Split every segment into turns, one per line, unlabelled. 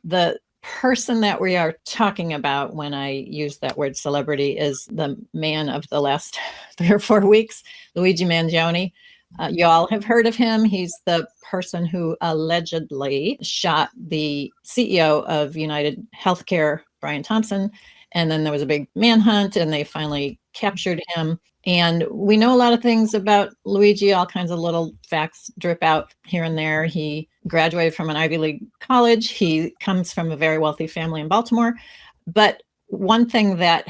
The person that we are talking about when I use that word celebrity is the man of the last 3 or 4 weeks, Luigi Mangione. You all have heard of him. He's the person who allegedly shot the CEO of United Healthcare, Brian Thompson. And then there was a big manhunt and they finally captured him. And we know a lot of things about Luigi, all kinds of little facts drip out here and there. He graduated from an Ivy League college. He comes from a very wealthy family in Baltimore. But one thing that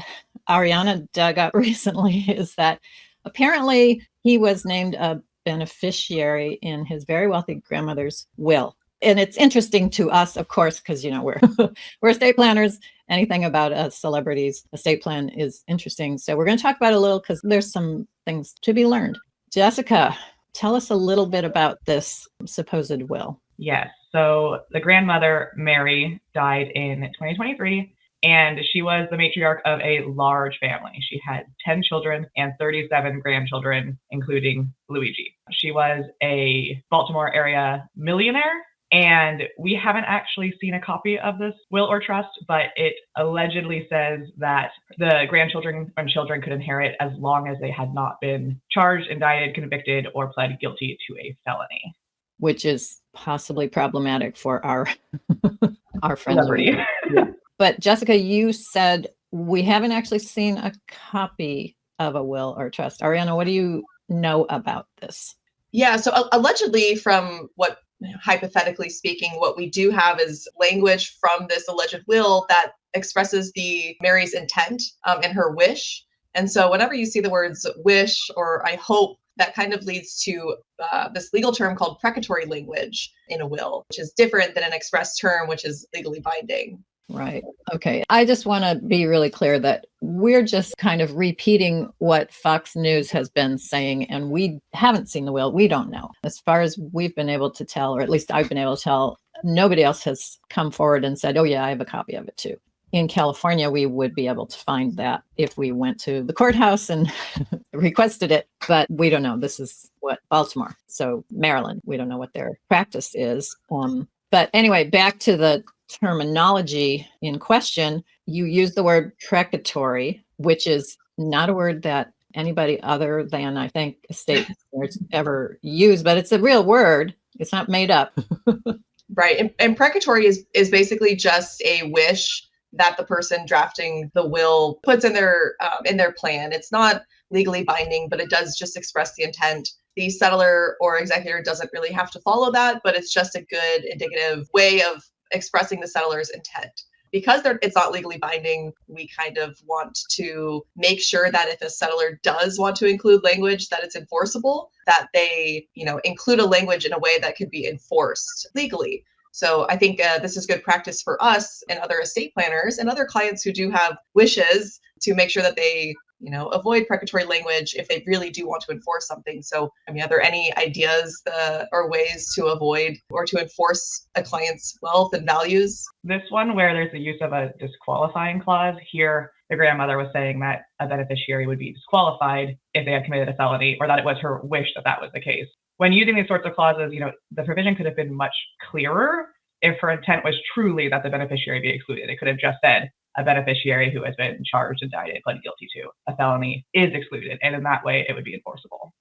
Ariana dug up recently is that apparently he was named a beneficiary in his very wealthy grandmother's will. And it's interesting to us, of course, because, we're estate planners. Anything about a celebrity's estate plan is interesting. So we're going to talk about it a little because there's some things to be learned. Jessica, tell us a little bit about this supposed will.
Yes. So the grandmother, Mary, died in 2023, and she was the matriarch of a large family. She had 10 children and 37 grandchildren, including Luigi. She was a Baltimore area millionaire. And we haven't actually seen a copy of this will or trust, but it allegedly says that the grandchildren and children could inherit as long as they had not been charged, indicted, convicted, or pled guilty to a felony.
Which is possibly problematic for our friends.
Celebrity.
Yeah. But Jessica, you said we haven't actually seen a copy of a will or trust. Ariana, what do you know about this?
Yeah, so allegedly, from what hypothetically speaking, what we do have is language from this alleged will that expresses the Mary's intent and her wish. And so whenever you see the words wish or I hope, that kind of leads to this legal term called precatory language in a will, which is different than an express term, which is legally binding.
Right. Okay. I just want to be really clear that we're just kind of repeating what Fox News has been saying, and we haven't seen the will. We don't know. As far as we've been able to tell, or at least I've been able to tell, nobody else has come forward and said, oh, yeah, I have a copy of it too. In California, we would be able to find that if we went to the courthouse and requested it, but we don't know. This is what Baltimore. So Maryland, we don't know what their practice is. But anyway, back to the terminology in question. You use the word precatory, which is not a word that anybody other than, I think, estate lawyers ever use, but it's a real word. It's not made up.
Right. And precatory is basically just a wish that the person drafting the will puts in their plan. It's not legally binding, but it does just express the intent. The settlor or executor doesn't really have to follow that, but it's just a good indicative way of expressing the settlor's intent. Because it's not legally binding, we kind of want to make sure that if a settlor does want to include language that it's enforceable, that they, include a language in a way that could be enforced legally. So I think this is good practice for us and other estate planners and other clients who do have wishes to make sure that they, avoid precatory language if they really do want to enforce something. So, are there any ideas or ways to avoid or to enforce a client's wealth and values?
This one where there's the use of a disqualifying clause, here the grandmother was saying that a beneficiary would be disqualified if they had committed a felony, or that it was her wish that was the case. When using these sorts of clauses, the provision could have been much clearer if her intent was truly that the beneficiary be excluded. It could have just said a beneficiary who has been charged, indicted, pled guilty to a felony is excluded. And in that way, it would be enforceable.